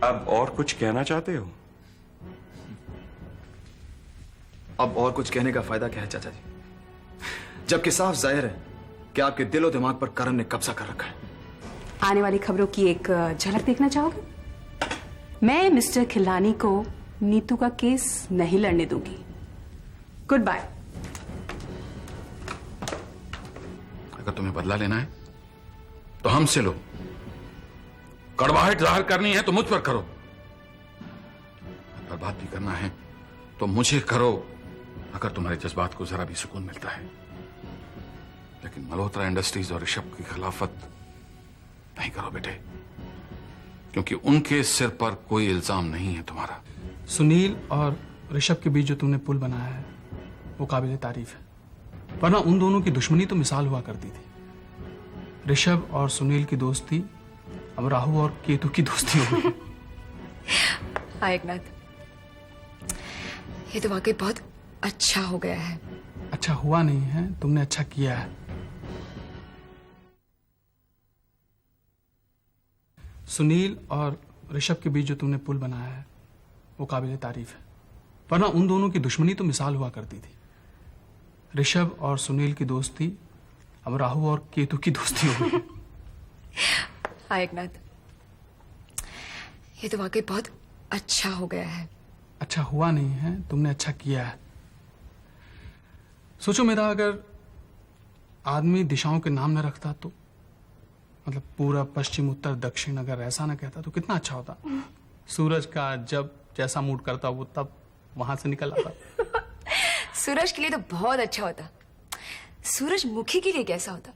अब और कुछ कहना चाहते हो? अब और कुछ कहने का फायदा क्या है चाचा जी, जबकि साफ जाहिर है कि आपके दिलो दिमाग पर करण ने कब्जा कर रखा है। आने वाली खबरों की एक झलक देखना चाहोगे? मैं मिस्टर खिलानी को नीतू का केस नहीं लड़ने दूंगी। Goodbye. अगर तुम्हें बदला लेना है तो हमसे लो, कड़वाहट जाहिर करनी है तो मुझ पर करो, अगर बात भी करना है तो मुझे करो, अगर तुम्हारे जज्बात को जरा भी सुकून मिलता है। लेकिन मल्होत्रा इंडस्ट्रीज और ऋषभ की खिलाफत नहीं करो बेटे, क्योंकि उनके सिर पर कोई इल्जाम नहीं है तुम्हारा। सुनील और ऋषभ के बीच जो तुमने पुल बनाया है वो काबिल तारीफ है, वरना उन दोनों की दुश्मनी तो मिसाल हुआ करती थी। ऋषभ और सुनील की दोस्ती अब राहु और केतु की दोस्ती हो गई। हाय एकनाथ, ये तो वाकई बहुत अच्छा हो गया है। अच्छा हुआ नहीं है, तुमने अच्छा किया है। सुनील और ऋषभ के बीच जो तुमने पुल बनाया है वो काबिल तारीफ है, वरना उन दोनों की दुश्मनी तो मिसाल हुआ करती थी। ऋषभ और सुनील की दोस्ती अब राहु और केतु की दोस्ती हो गई। हाय एकनाथ, ये तो वाकई बहुत अच्छा हो गया है। अच्छा हुआ नहीं है, तुमने अच्छा किया है। सोचो मेरा अगर आदमी दिशाओं के नाम न रखता तो, मतलब पूरब पश्चिम उत्तर दक्षिण अगर ऐसा ना कहता तो कितना अच्छा होता। सूरज का जब जैसा मूड करता वो तब वहां से निकल आता। सूरज के लिए तो बहुत अच्छा होता, सूरजमुखी के लिए कैसा होता?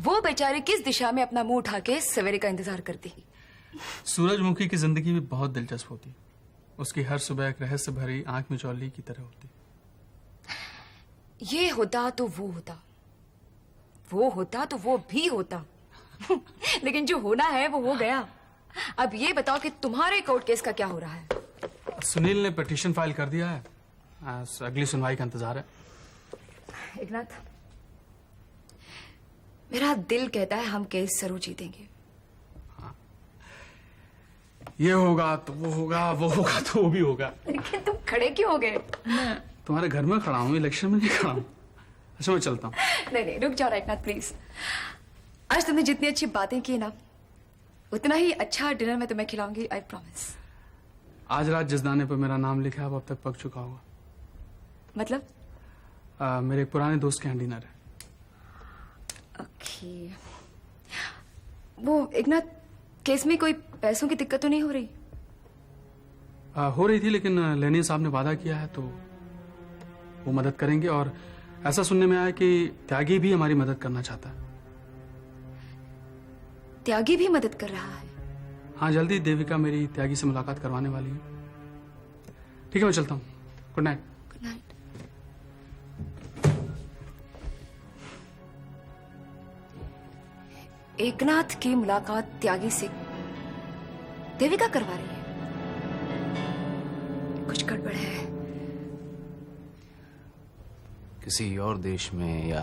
वो बेचारी किस दिशा में अपना मुंह उठा के सवेरे का इंतजार करती। सूरजमुखी की जिंदगी भी बहुत दिलचस्प होती, उसकी हर सुबह एक रहस्य भरी आंख मिचौली की तरह होती। ये होता तो वो होता, वो होता तो वो भी होता। लेकिन जो होना है वो हो गया। अब ये बताओ कि तुम्हारे कोर्ट केस का क्या हो रहा है? सुनील ने पिटीशन फाइल कर दिया है, अगली सुनवाई का इंतजार है। एकनाथ, मेरा दिल कहता है हम केस जरूर जीतेंगे। ये होगा तो वो होगा, वो होगा तो वो भी होगा। लेकिन तुम खड़े क्यों हो गए? मैं तुम्हारे घर में खड़ा हूँ, इलेक्शन में नहीं खड़ा हूँ। अच्छा मैं चलता हूँ। नहीं रुक जाओ एकनाथ प्लीज। आज तुमने जितनी अच्छी बातें की ना, उतना ही अच्छा डिनर मैं तुम्हें खिलाऊंगी, आई प्रॉमिस। आज रात जिस दाने पर मेरा नाम लिखा है वो अब तक पक चुका होगा। मतलब? मेरे एक पुराने दोस्त के यहाँ डिनर है। ओके। वो एकनाथ, केस में कोई पैसों की दिक्कत तो नहीं हो रही? हो रही थी, लेकिन लेनी साहब ने वादा किया है तो वो मदद करेंगे। और ऐसा सुनने में आया कि त्यागी भी हमारी मदद करना चाहता है। त्यागी भी मदद कर रहा है? हाँ, जल्दी देविका मेरी त्यागी से मुलाकात करवाने वाली है। ठीक है मैं चलता हूँ। Good night. Good night. Eknath की मुलाकात त्यागी से देविका करवा रही है। कुछ गड़बड़ है। किसी और देश में या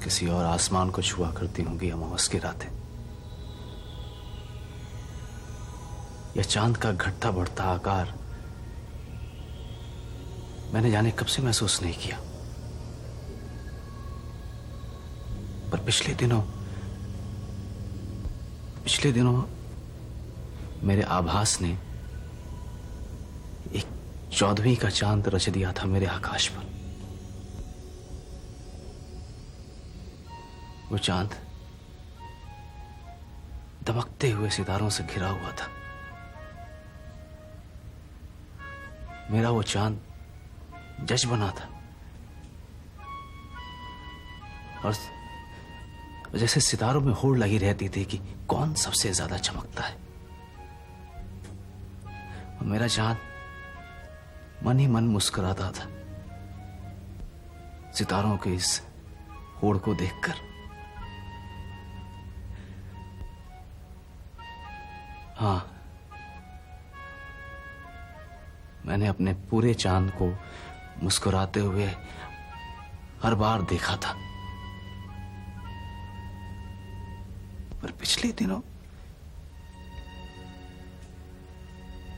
किसी और आसमान को छुआ करती होंगी अमावस की रातें, या चांद का घटता बढ़ता आकार मैंने जाने कब से महसूस नहीं किया। पर पिछले दिनों मेरे आभास ने एक 14वीं का चांद रच दिया था मेरे आकाश पर। वो चांद दमकते हुए सितारों से घिरा हुआ था। मेरा वो चांद जज बना था, और जैसे सितारों में होड़ लगी रहती थी कि कौन सबसे ज्यादा चमकता है। और मेरा चांद मन ही मन मुस्कुराता था सितारों के इस होड़ को देखकर। हाँ, मैंने अपने पूरे चांद को मुस्कुराते हुए हर बार देखा था। पर पिछले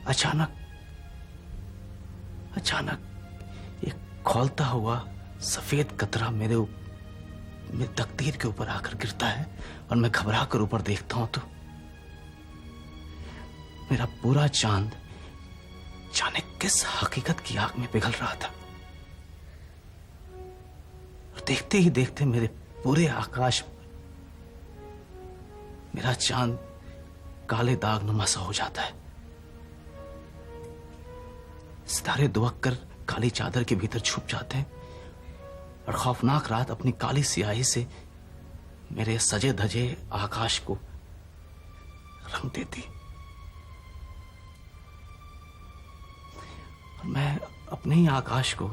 अचानक एक खौलता हुआ सफेद कतरा मेरे तकदीर के ऊपर आकर गिरता है और मैं घबरा कर ऊपर देखता हूं तो मेरा पूरा चांद जाने किस हकीकत की आग में पिघल रहा था। और देखते ही देखते मेरे पूरे आकाश पर मेरा चांद काले दागनुमा सा हो जाता है। सितारे दुबक कर काली चादर के भीतर छुप जाते हैं और खौफनाक रात अपनी काली स्याही से मेरे सजे धजे आकाश को रंग देती। और मैं अपने ही आकाश को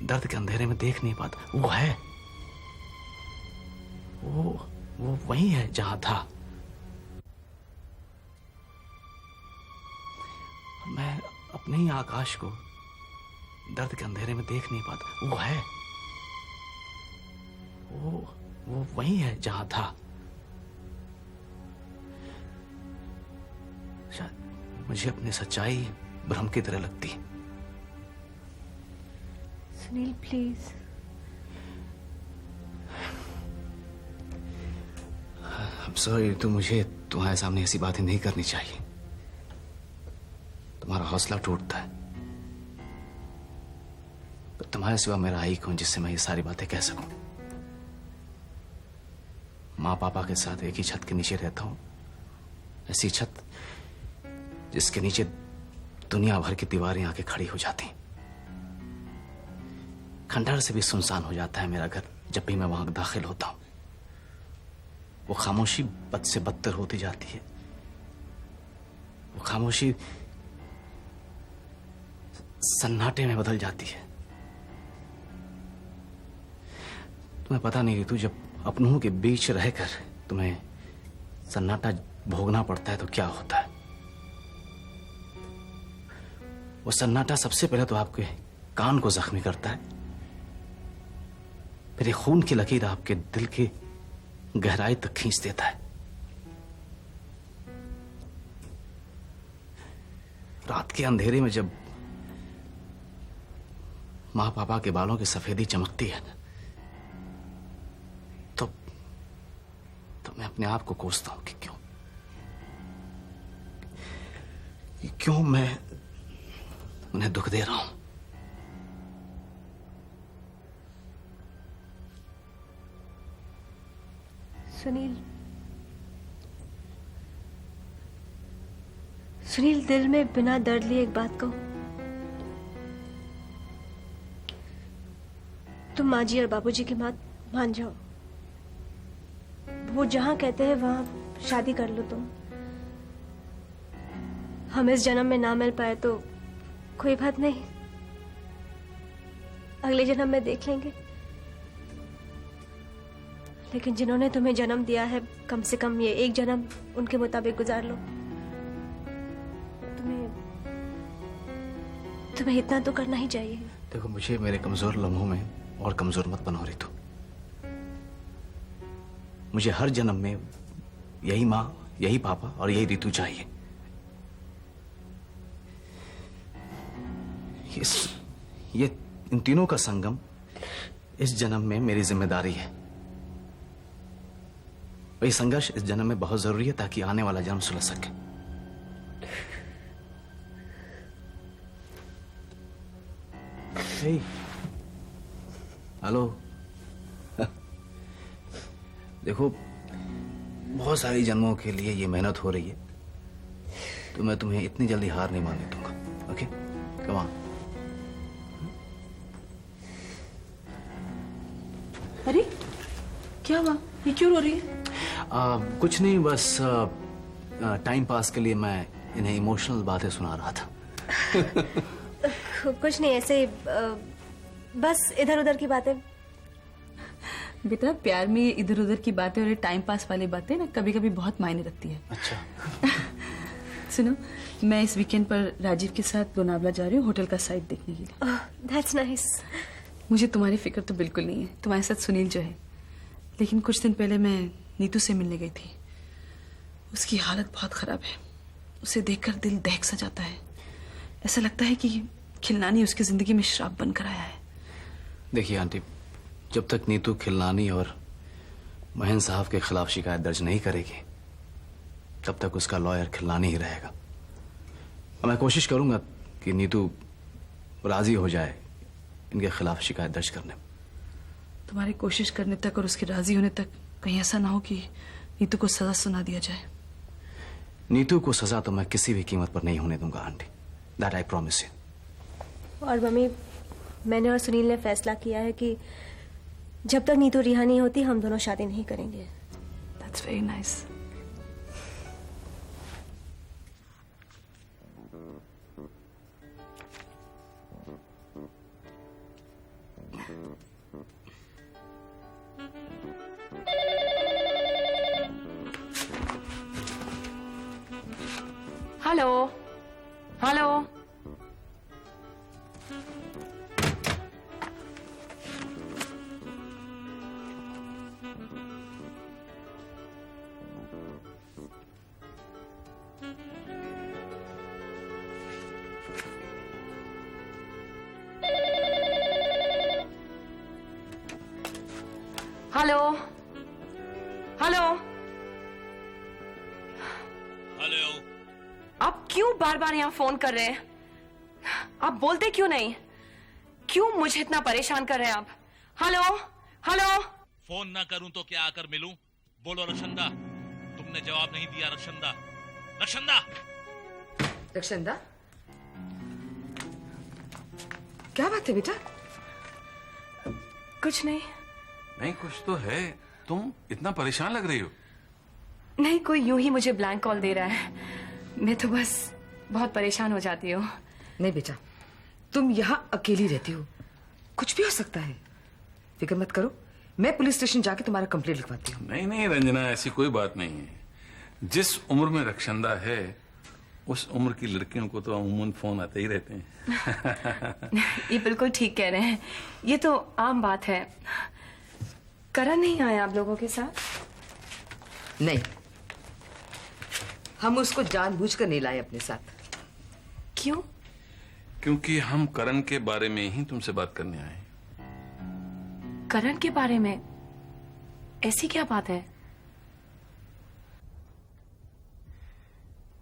दर्द के अंधेरे में देख नहीं पाता। वो है, वो वही है जहां था। और मैं अपने ही आकाश को दर्द के अंधेरे में देख नहीं पाता। वो है, वो वही है जहां था। शायद मुझे अपनी सच्चाई भ्रम की तरह लगती। सुनील प्लीज। I'm sorry, तो मुझे तुम्हारे सामने ऐसी बातें नहीं करनी चाहिए। तुम्हारा हौसला टूटता है। पर तुम्हारे सिवा मेरा ही कौन जिससे मैं ये सारी बातें कह सकूं। माँ पापा के साथ एक ही छत के नीचे रहता हूं। ऐसी छत जिसके नीचे दुनिया भर की दीवारें आके खड़ी हो जाती। खंडहर से भी सुनसान हो जाता है मेरा घर जब भी मैं वहां दाखिल होता हूं। वो खामोशी बद से बदतर होती जाती है। वो खामोशी सन्नाटे में बदल जाती है। तुम्हें पता नहीं ऋतु, जब अपनों के बीच रहकर तुम्हें सन्नाटा भोगना पड़ता है तो क्या होता है। वो सन्नाटा सबसे पहले तो आपके कान को जख्मी करता है, फिर ये खून की लकीर आपके दिल की गहराई तक खींच देता है। रात के अंधेरे में जब माँ पापा के बालों की सफेदी चमकती है ना, तो मैं अपने आप को कोसता हूं कि क्यों मैं उन्हें दुख दे रहा हूं। सुनील दिल में बिना दर्द लिए एक बात कहो। तुम माँ जी और बाबूजी की बात मान जाओ। वो जहां कहते हैं वहां शादी कर लो तुम। हम इस जन्म में ना मिल पाए तो कोई बात नहीं, अगले जन्म में देख लेंगे। लेकिन जिन्होंने तुम्हें जन्म दिया है, कम से कम ये एक जन्म उनके मुताबिक गुजार लो। तुम्हें इतना तो करना ही चाहिए। देखो, मुझे मेरे कमजोर लम्हों में और कमजोर मत बनाओ ऋतु। मुझे हर जन्म में यही माँ, यही पापा और यही ऋतु चाहिए। ये इन तीनों का संगम इस जन्म में मेरी जिम्मेदारी है। वही संघर्ष इस जन्म में बहुत जरूरी है ताकि आने वाला जन्म सुलझ सके। हेलो। देखो, बहुत सारी जन्मों के लिए ये मेहनत हो रही है, तो मैं तुम्हें इतनी जल्दी हार नहीं मानने दूंगा। Okay, come on. अरे क्या हुआ, ये क्यों रो रही है? कुछ नहीं, बस टाइम पास के लिए मैं इन्हें इमोशनल बातें सुना रहा था। कुछ नहीं, ऐसे बस इधर उधर की बातें। बेटा, प्यार में इधर उधर की बातें और टाइम पास वाली बातें ना कभी कभी बहुत मायने रखती है। अच्छा। सुनो, मैं इस वीकेंड पर राजीव के साथ लोनावला जा रही हूँ होटल का साइट देखने के लिए। That's nice. मुझे तुम्हारी फिक्र तो बिल्कुल नहीं है, तुम्हारे साथ सुनील जो है। लेकिन कुछ दिन पहले मैं नीतू से मिलने गई थी। उसकी हालत बहुत खराब है। उसे देखकर दिल दहक सा जाता है। ऐसा लगता है कि खिलनानी उसकी जिंदगी में श्राप बनकर आया है। देखिए आंटी, जब तक नीतू खिलनानी और महेंद्र साहब के खिलाफ शिकायत दर्ज नहीं करेगी तब तक उसका लॉयर खिलनानी ही रहेगा। और मैं कोशिश करूंगा कि नीतू राजी हो जाए इनके खिलाफ शिकायत दर्ज करने में। तुम्हारी कोशिश करने तक और उसके राजी होने तक कहीं ऐसा ना हो कि नीतू को सजा सुना दिया जाए। नीतू को सजा तो मैं किसी भी कीमत पर नहीं होने दूंगा aunty, that I promise you. और मम्मी, मैंने और सुनील ने फैसला किया है कि जब तक नीतू रिहा नहीं होती हम दोनों शादी नहीं करेंगे। That's very nice. Hello hello, hello hello hello. आप क्यों बार बार यहाँ फोन कर रहे हैं? आप बोलते क्यों नहीं? क्यों मुझे इतना परेशान कर रहे हैं आप? Hello hello. फोन ना करूं तो क्या आकर मिलूं? बोलो रक्षंदा। तुमने जवाब नहीं दिया रक्षंदा। रक्षंदा, रक्षंदा, क्या बात है बेटा? कुछ नहीं। नहीं, कुछ तो है। तुम इतना परेशान लग रही हो। नहीं, कोई यूं ही मुझे ब्लैंक कॉल दे रहा है। मैं तो बस बहुत परेशान हो जाती हूँ। नहीं बेटा, तुम यहाँ अकेली रहती हो, कुछ भी हो सकता है। फिक्र मत करो, मैं पुलिस स्टेशन जाके तुम्हारा कंप्लेंट लिखवाती हूँ। नहीं नहीं रंजना, ऐसी कोई बात नहीं है। जिस उम्र में रक्षंदा है उस उम्र की लड़कियों को तो अमूमन फोन आते ही रहते हैं। ये बिल्कुल ठीक कह रहे हैं, ये तो आम बात है। करण नहीं आया आप लोगों के साथ? नहीं, हम उसको जानबूझकर नहीं लाए अपने साथ। क्यों? क्योंकि हम करण के बारे में ही तुमसे बात करने आए हैं। करण के बारे में? ऐसी क्या बात है?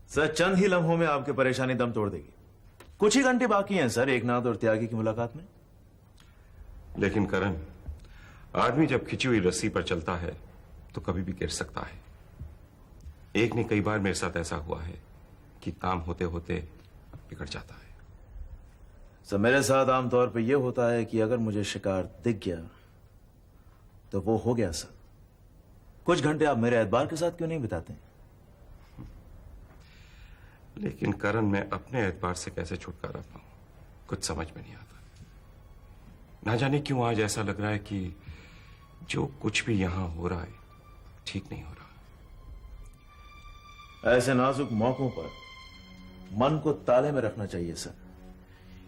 सर, चंद ही लम्हों में आपकी परेशानी दम तोड़ देगी। कुछ ही घंटे बाकी हैं सर एकनाथ और त्यागी की मुलाकात में। लेकिन करण, आदमी जब खिंची हुई रस्सी पर चलता है तो कभी भी गिर सकता है। एक ने कई बार मेरे साथ ऐसा हुआ है कि काम होते होते बिगड़ जाता है। सर, मेरे साथ आमतौर पे यह होता है कि अगर मुझे शिकार दिख गया तो वो हो गया सर। कुछ घंटे आप मेरे एतबार के साथ क्यों नहीं बिताते? लेकिन करण, मैं अपने एतबार से कैसे छुटकारा पाऊं, कुछ समझ में नहीं आता। ना जाने क्यों आज ऐसा लग रहा है कि जो कुछ भी यहां हो रहा है ठीक नहीं हो रहा। ऐसे नाजुक मौकों पर मन को ताले में रखना चाहिए सर,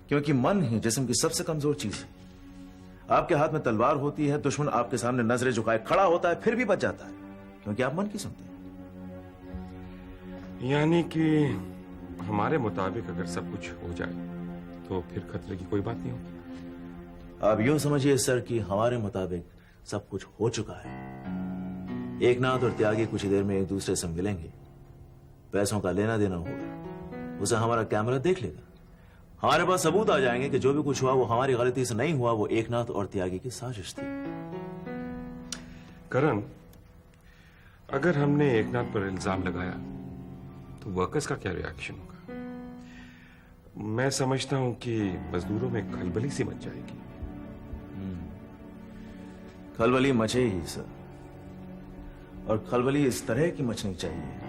क्योंकि मन ही जिस्म की सबसे कमजोर चीज है। आपके हाथ में तलवार होती है, दुश्मन आपके सामने नजरें झुकाए खड़ा होता है, फिर भी बच जाता है क्योंकि आप मन की सुनते हैं। यानी कि हमारे मुताबिक अगर सब कुछ हो जाए तो फिर खतरे की कोई बात नहीं होगी। आप यूं समझिए सर कि हमारे मुताबिक सब कुछ हो चुका है। एकनाथ और त्यागी कुछ ही देर में एक दूसरे से मिलेंगे, पैसों का लेना देना होगा, उसे हमारा कैमरा देख लेगा। हमारे पास सबूत आ जाएंगे कि जो भी कुछ हुआ वो हमारी गलती से नहीं हुआ, वो एकनाथ और त्यागी की साजिश थी। करण, अगर हमने एकनाथ पर इल्जाम लगाया तो वर्कर्स का क्या रिएक्शन होगा? मैं समझता हूं कि मजदूरों में खलबली सी मच जाएगी। खलबली मचे ही सर, और खलबली इस तरह की मचनी चाहिए।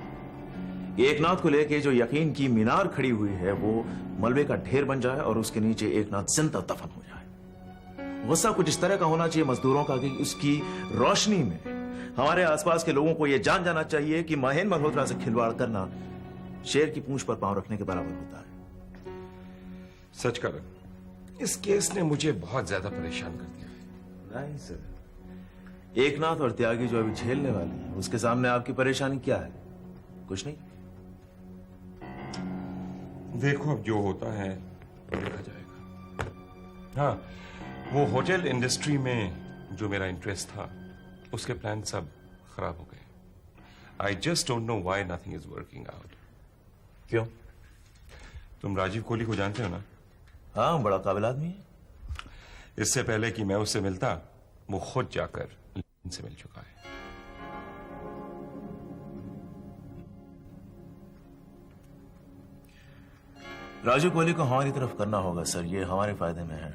एकनाथ को लेके जो यकीन की मीनार खड़ी हुई है वो मलबे का ढेर बन जाए और उसके नीचे एकनाथ जिंदा दफन हो जाए। गुस्सा कुछ इस तरह का होना चाहिए मजदूरों का कि उसकी रोशनी में हमारे आसपास के लोगों को यह जान जाना चाहिए कि महेंद्र मल्होत्रा से खिलवाड़ करना शेर की पूंछ पर पांव रखने के बराबर होता है। सच करण, इस केस ने मुझे बहुत ज्यादा परेशान कर दिया है। नहीं सर, एकनाथ और त्यागी जो अभी झेलने वाली है उसके सामने आपकी परेशानी क्या है? कुछ नहीं। देखो अब जो होता है देखा जाएगा। हाँ, वो होटल इंडस्ट्री में जो मेरा इंटरेस्ट था उसके प्लान सब खराब हो गए। I just don't know why nothing is working out. क्यों? तुम राजीव कोहली को जानते हो ना? हाँ, बड़ा काबिल आदमी है। इससे पहले कि मैं उससे मिलता वो खुद जाकर से मिल चुका है। राजीव कोहली को हमारी तरफ करना होगा सर, ये हमारे फायदे में है।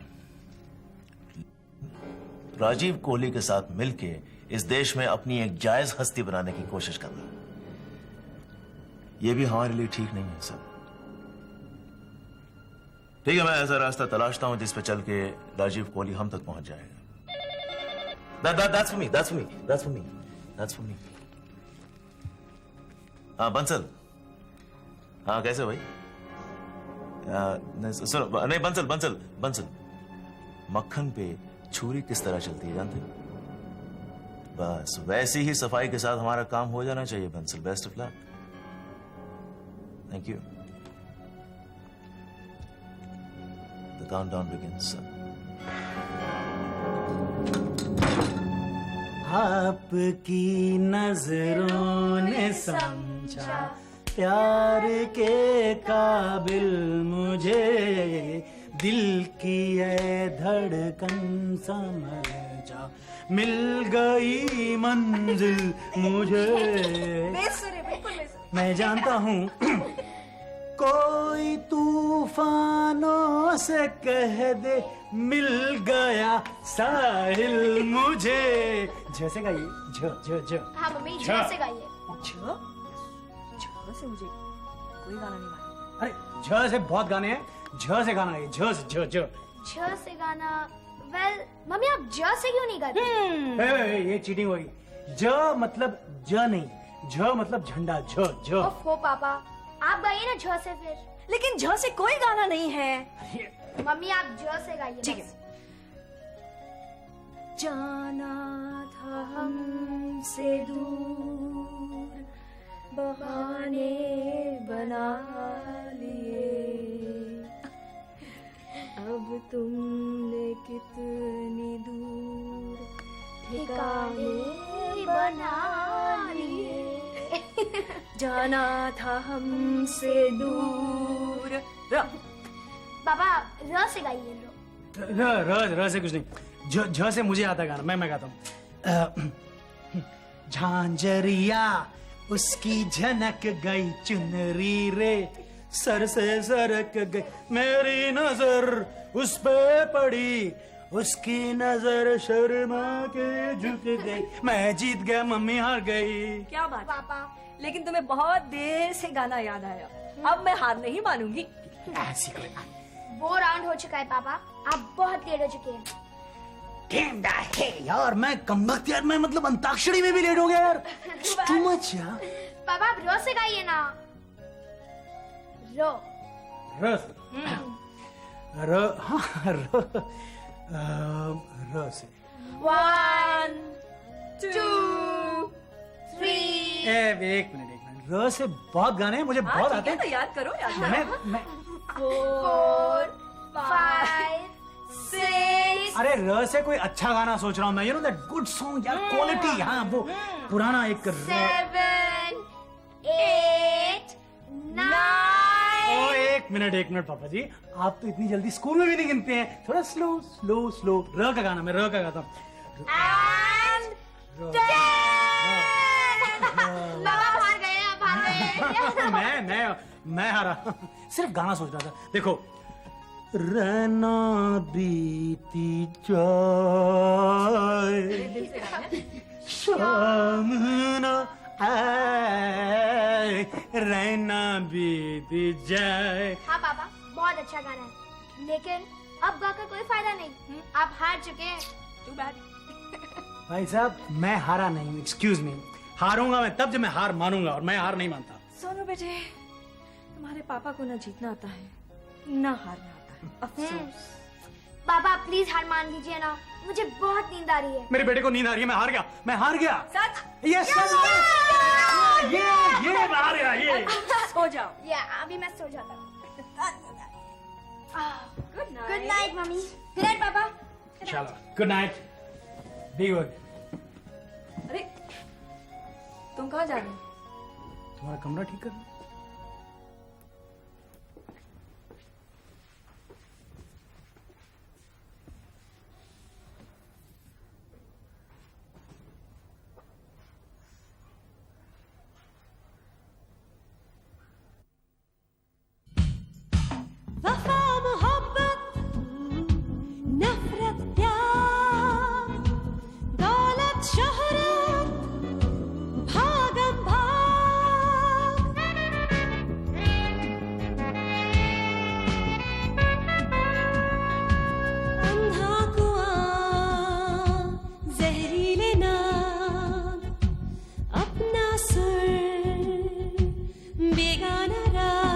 राजीव कोहली के साथ मिलके इस देश में अपनी एक जायज हस्ती बनाने की कोशिश करना, यह भी हमारे लिए ठीक नहीं है सर। ठीक है, मैं ऐसा रास्ता तलाशता हूं जिस पे चल के राजीव कोहली हम तक पहुंच जाएगा। That's for me, that's for me, that's for me, that's for me. हाँ बंसल, हाँ कैसे भाई? सुनो, नहीं बंसल बंसल बंसल, मक्खन पे छुरी किस तरह चलती है जानते हो? बस वैसी ही सफाई के साथ हमारा काम हो जाना चाहिए Bansal. Best of luck. Thank you. The countdown begins, sir. आपकी नजरों ने समझा प्यार के काबिल मुझे, दिल की ये धड़कन समझ जा, मिल गई मंजिल मुझे। मैं जानता हूँ कोई तूफानों से कह दे मिल गया साहिल मुझे। जैसे गाइए, झ झ झ। हाँ मम्मी, झ से गाइए। झ से मुझे कोई गाना नहीं मालूम। अरे झ से बहुत गाने हैं, झ से गाना है। झ से झ झ। झ से गाना? वेल मम्मी आप झ से क्यों नहीं गाते? ये चीटिंग होगी। ज मतलब ज नहीं, झ मतलब झंडा। झ झ। ओफो पापा, आप गाइए ना झ से फिर। लेकिन झ से कोई गाना नहीं है। मम्मी आप झ से गाइए। ठीक है। जाना था हमसे दूर, बहाने बना लिए, अब तुमने कितनी दूर ठिकाने बना लिए। जाना था हमसे दूर। पापा र से गाइए। र से कुछ नहीं, झ से मुझे आता गाना। मैं गाता हूँ। झांझरिया उसकी झनक गई चुनरी रे, सर से सरक गई मेरी नजर उस पे पड़ी, उसकी नजर शर्मा के झुक गई। मैं जीत गया, मम्मी हार गई। क्या बात पापा, लेकिन तुम्हें बहुत देर से गाना याद आया। अब मैं हार नहीं मानूंगी। ऐसी कोई वो राउंड हो चुका है पापा, आप बहुत लेट हो चुके हैं। गेंदा है यार, मैं कमबख्त यार, मैं मतलब अंताक्षरी में भी लेट हो गया यार। टू मच यार। पापा आप रो से गाइए ना। रो। र से। 1 2 3। एक मिनट। र से बहुत गाने हैं, मुझे बहुत आते हैं। तो याद करो, याद करो। मैं 4 5 6। अरे र से कोई अच्छा गाना सोच रहा हूँ मैं, you know that good song यार, क्वालिटी। हाँ वो पुराना एक 7 8 9। ओ एक मिनट पापा जी, आप तो इतनी जल्दी स्कूल में भी नहीं गिनते हैं। थोड़ा स्लो स्लो स्लो। र का गाना, मैं र का गाता हूँ। मैं हारा। सिर्फ गाना सोच रहा था। देखो, रहना बीती जाए, शाम ना आए, रहना बीती जाए। हाँ पापा, बहुत अच्छा गाना है, लेकिन अब गाकर कोई फायदा नहीं, आप हार चुके हैं। तू बैठ। भाई साहब, मैं हारा नहीं हूँ, एक्सक्यूज मी। हारूंगा मैं तब जब मैं हार मानूंगा, और मैं हार नहीं मानता। सोनू बेटे, तुम्हारे पापा को ना जीतना आता है ना हारना आता है। अफसोस। पापा प्लीज हार मान लीजिए ना, मुझे बहुत नींद आ रही है। मेरे बेटे को नींद आ रही है, मैं हार गया। सच? यस ये मैं हार गया। ये सो जाओ। या अभी मैं सो जाता हूँ। Good night mummy. Good night पापा। चलो गुड नाइट, बी गुड। अरे तुम कहाँ जा रहे हो? तुम्हारा कमरा ठीक करना। वफा मोहब्बत नफरत प्यार दौलत शोहरत भागम भाग अंधा कुआं जहरीले नाग अपना सुर बेगाना राग